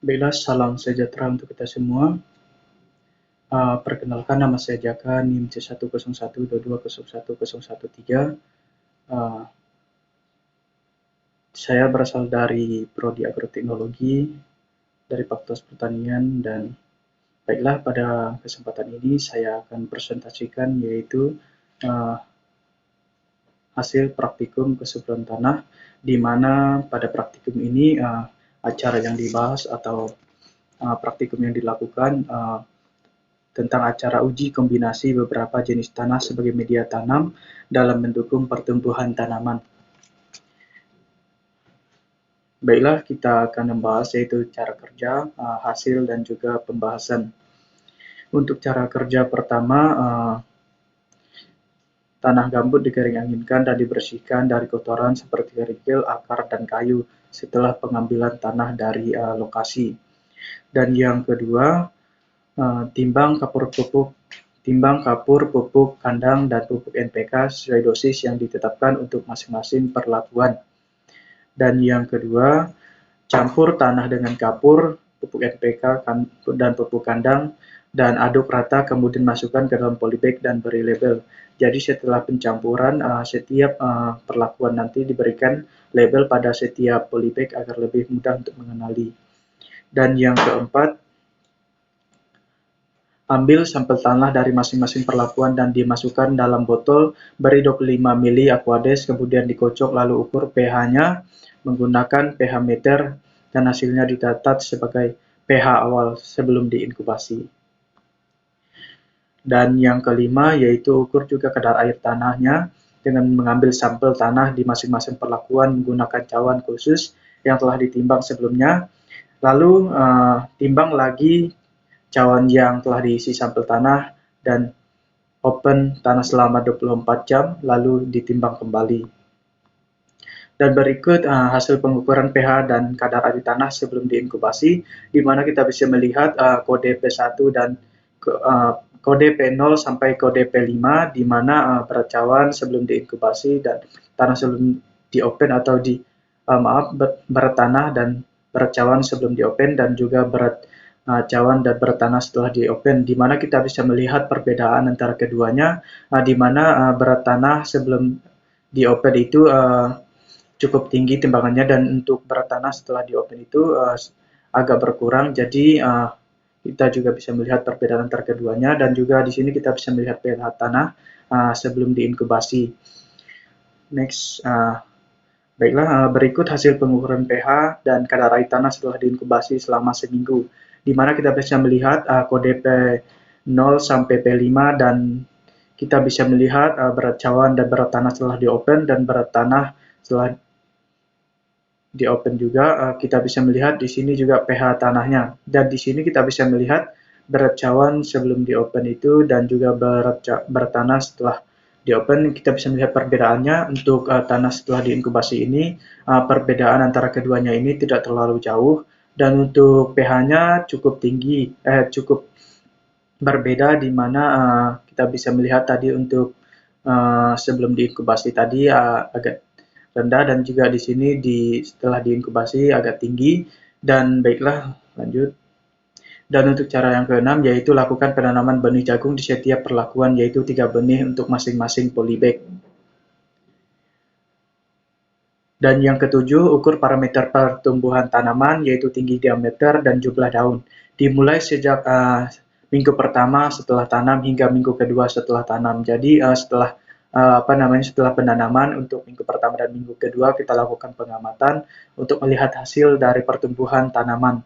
Baiklah, salam sejahtera untuk kita semua. Perkenalkan, nama saya Jaka, NIM C10122010113. Saya berasal dari Prodi Agroteknologi dari Fakultas Pertanian, dan baiklah, pada kesempatan ini saya akan presentasikan yaitu hasil praktikum kesuburan tanah, di mana pada praktikum ini acara yang dibahas atau praktikum yang dilakukan tentang acara uji kombinasi beberapa jenis tanah sebagai media tanam dalam mendukung pertumbuhan tanaman. Baiklah, kita akan membahas yaitu cara kerja, hasil, dan juga pembahasan. Untuk cara kerja pertama, tanah gambut dikering-anginkan dan dibersihkan dari kotoran seperti kerikil, akar, dan kayu setelah pengambilan tanah dari lokasi. Dan yang kedua, timbang kapur, pupuk kandang, dan pupuk NPK sesuai dosis yang ditetapkan untuk masing-masing perlakuan. Dan yang kedua, campur tanah dengan kapur, pupuk NPK, dan pupuk kandang, dan aduk rata, kemudian masukkan ke dalam polybag dan beri label. Jadi setelah pencampuran, setiap perlakuan nanti diberikan label pada setiap polybag agar lebih mudah untuk mengenali. Dan yang keempat, ambil sampel tanah dari masing-masing perlakuan dan dimasukkan dalam botol, beri 25 ml Aquades, kemudian dikocok lalu ukur pH-nya menggunakan pH meter dan hasilnya dicatat sebagai pH awal sebelum diinkubasi. Dan yang kelima yaitu ukur juga kadar air tanahnya dengan mengambil sampel tanah di masing-masing perlakuan menggunakan cawan khusus yang telah ditimbang sebelumnya, lalu timbang lagi cawan yang telah diisi sampel tanah dan open tanah selama 24 jam lalu ditimbang kembali. Dan berikut hasil pengukuran pH dan kadar air tanah sebelum diinkubasi, di mana kita bisa melihat kode P1 dan kode P0 sampai kode P5, di mana berat cawan sebelum diinkubasi dan tanah sebelum diopen atau berat tanah dan berat cawan sebelum diopen, dan juga berat cawan dan berat tanah setelah diopen, di mana kita bisa melihat perbedaan antara keduanya, di mana berat tanah sebelum diopen itu cukup tinggi timbangannya, dan untuk berat tanah setelah diopen itu agak berkurang. Jadi kita juga bisa melihat perbedaan antara keduanya, dan juga di sini kita bisa melihat pH tanah sebelum diinkubasi. Next, baiklah, berikut hasil pengukuran pH dan kadar air tanah setelah diinkubasi selama seminggu, di mana kita bisa melihat kode P0 sampai P5, dan kita bisa melihat berat cawan dan berat tanah setelah diopen, dan berat tanah setelah diopen juga. Kita bisa melihat di sini juga pH tanahnya, dan di sini kita bisa melihat berat cawan sebelum diopen itu dan juga berat tanah setelah diopen. Kita bisa melihat perbedaannya. Untuk tanah setelah diinkubasi ini, perbedaan antara keduanya ini tidak terlalu jauh, dan untuk pH-nya cukup tinggi, cukup berbeda, di mana kita bisa melihat tadi untuk sebelum diinkubasi tadi agak rendah, dan juga di sini setelah diinkubasi agak tinggi. Dan baiklah, lanjut. Dan untuk cara yang keenam yaitu lakukan penanaman benih jagung di setiap perlakuan, yaitu 3 benih untuk masing-masing polybag. Dan yang ketujuh, ukur parameter pertumbuhan tanaman yaitu tinggi diameter dan jumlah daun, dimulai sejak minggu pertama setelah tanam hingga minggu kedua setelah tanam. Jadi setelah penanaman, untuk minggu pertama dan minggu kedua kita lakukan pengamatan untuk melihat hasil dari pertumbuhan tanaman.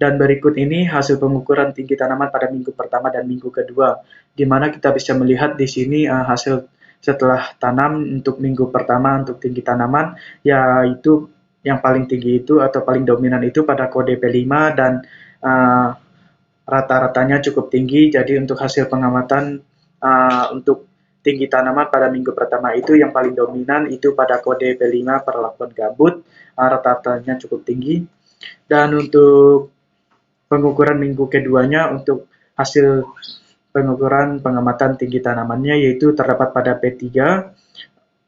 Dan berikut ini hasil pengukuran tinggi tanaman pada minggu pertama dan minggu kedua, di mana kita bisa melihat di sini hasil setelah tanam untuk minggu pertama untuk tinggi tanaman, yaitu yang paling tinggi itu atau paling dominan itu pada kode P5, dan rata-ratanya cukup tinggi. Jadi untuk hasil pengamatan untuk tinggi tanaman pada minggu pertama itu yang paling dominan itu pada kode P5 perlakuan gambut, rata-ratanya cukup tinggi. Dan untuk pengukuran minggu keduanya untuk hasil pengukuran pengamatan tinggi tanamannya yaitu terdapat pada P3,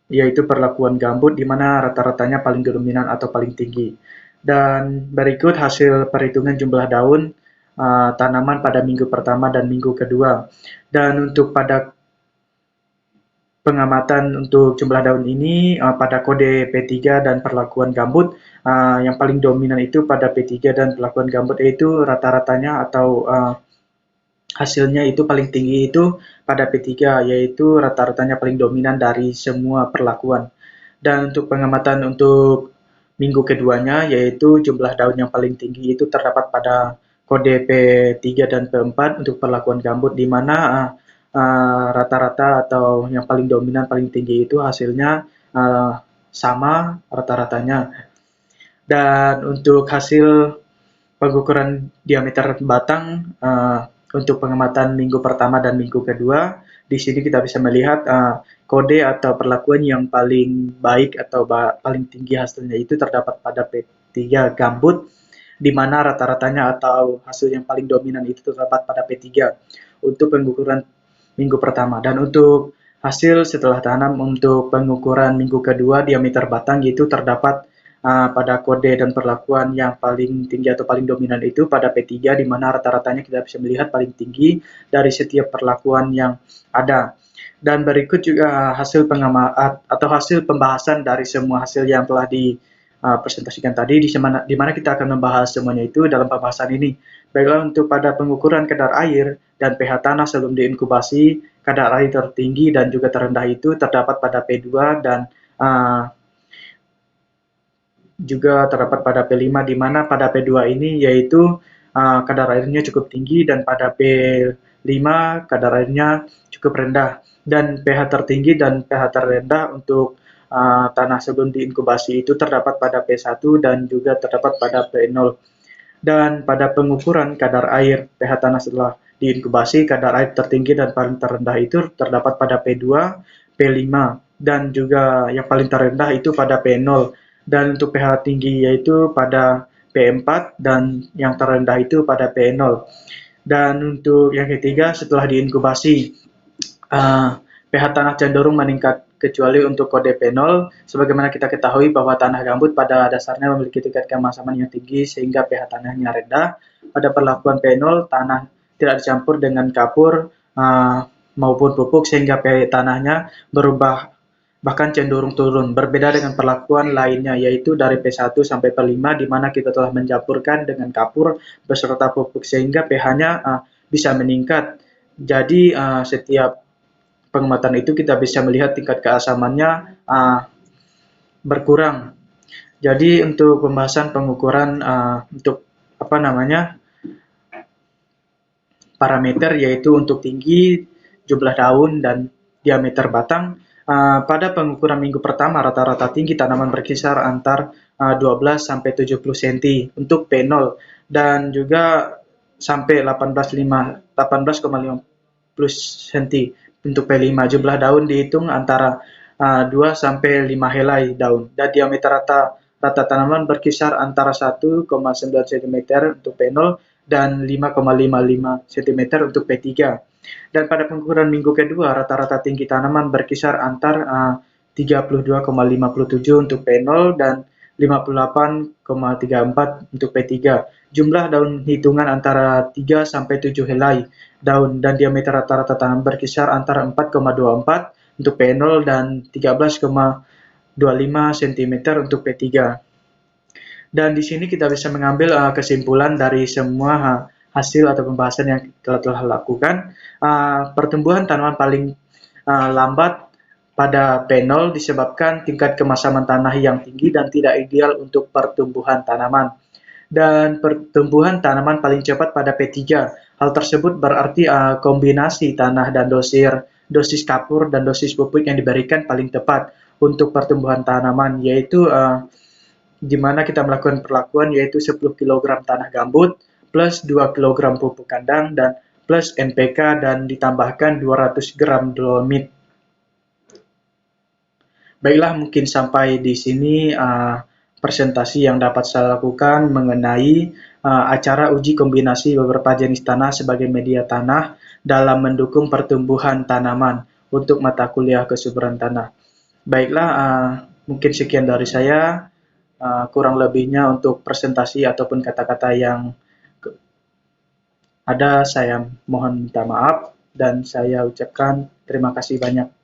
yaitu perlakuan gambut, di mana rata-ratanya paling dominan atau paling tinggi. Dan berikut hasil perhitungan jumlah daun tanaman pada minggu pertama dan minggu kedua. Dan untuk pada pengamatan untuk jumlah daun ini pada kode P3 dan perlakuan gambut, yang paling dominan itu pada P3 dan perlakuan gambut, yaitu rata-ratanya atau hasilnya itu paling tinggi itu pada P3, yaitu rata-ratanya paling dominan dari semua perlakuan. Dan untuk pengamatan untuk minggu keduanya, yaitu jumlah daun yang paling tinggi itu terdapat pada kode P3 dan P4 untuk perlakuan gambut, di mana rata-rata atau yang paling dominan paling tinggi itu hasilnya sama rata-ratanya. Dan untuk hasil pengukuran diameter batang untuk pengamatan minggu pertama dan minggu kedua, di sini kita bisa melihat kode atau perlakuan yang paling baik atau paling tinggi hasilnya itu terdapat pada P3 gambut, di mana rata-ratanya atau hasil yang paling dominan itu terdapat pada P3 untuk pengukuran minggu pertama. Dan untuk hasil setelah tanam untuk pengukuran minggu kedua diameter batang itu terdapat pada kode dan perlakuan yang paling tinggi atau paling dominan itu pada P3, di mana rata-ratanya kita bisa melihat paling tinggi dari setiap perlakuan yang ada. Dan berikut juga hasil pengamatan atau hasil pembahasan dari semua hasil yang telah dipresentasikan tadi, di mana kita akan membahas semuanya itu dalam pembahasan ini. Baiklah, untuk pada pengukuran kadar air dan pH tanah sebelum diinkubasi, kadar air tertinggi dan juga terendah itu terdapat pada P2 dan juga terdapat pada P5, di mana pada P2 ini yaitu kadar airnya cukup tinggi dan pada P5 kadar airnya cukup rendah. Dan pH tertinggi dan pH terendah untuk tanah sebelum diinkubasi itu terdapat pada P1 dan juga terdapat pada P0. Dan pada pengukuran kadar air pH tanah setelah diinkubasi, kadar air tertinggi dan paling terendah itu terdapat pada P2, P5, dan juga yang paling terendah itu pada P0. Dan untuk pH tinggi yaitu pada P4 dan yang terendah itu pada P0. Dan untuk yang ketiga, setelah diinkubasi, pH tanah cenderung meningkat kecuali untuk kode P0, sebagaimana kita ketahui bahwa tanah gambut pada dasarnya memiliki tingkat keemasaman yang tinggi sehingga pH tanahnya rendah. Pada perlakuan P0, tanah tidak dicampur dengan kapur maupun pupuk sehingga pH tanahnya berubah bahkan cenderung turun. Berbeda dengan perlakuan lainnya, yaitu dari P1 sampai P5, di mana kita telah mencampurkan dengan kapur beserta pupuk sehingga pH-nya bisa meningkat. Jadi setiap pengamatan itu kita bisa melihat tingkat keasamannya berkurang. Jadi untuk pembahasan pengukuran untuk parameter, yaitu untuk tinggi, jumlah daun, dan diameter batang. Pada pengukuran minggu pertama, rata-rata tinggi tanaman berkisar antar 12 sampai 70 cm untuk P0 dan juga sampai 18,50 cm untuk P5. Jumlah daun dihitung antara 2 sampai 5 helai daun, dan diameter rata tanaman berkisar antara 1,9 cm untuk P0 dan 5,55 cm untuk P3. Dan pada pengukuran minggu kedua, rata-rata tinggi tanaman berkisar antar 32,57 untuk P0 dan 58,34 untuk P3. Jumlah daun hitungan antara 3 sampai 7 helai daun, dan diameter rata-rata tanaman berkisar antara 4,24 untuk P0 dan 13,25 cm untuk P3. Dan di sini kita bisa mengambil kesimpulan dari semua hasil atau pembahasan yang telah lakukan. Pertumbuhan tanaman paling lambat pada P0 disebabkan tingkat kemasaman tanah yang tinggi dan tidak ideal untuk pertumbuhan tanaman. Dan pertumbuhan tanaman paling cepat pada P3. Hal tersebut berarti kombinasi tanah dan dosis kapur dan dosis pupuk yang diberikan paling tepat untuk pertumbuhan tanaman, yaitu di mana kita melakukan perlakuan yaitu 10 kg tanah gambut plus 2 kg pupuk kandang dan plus NPK dan ditambahkan 200 gram dolomit. Baiklah, mungkin sampai di sini presentasi yang dapat saya lakukan mengenai acara uji kombinasi beberapa jenis tanah sebagai media tanah dalam mendukung pertumbuhan tanaman untuk mata kuliah kesuburan tanah. Baiklah, mungkin sekian dari saya. kurang lebihnya untuk presentasi ataupun kata-kata yang ada, saya mohon minta maaf dan saya ucapkan terima kasih banyak.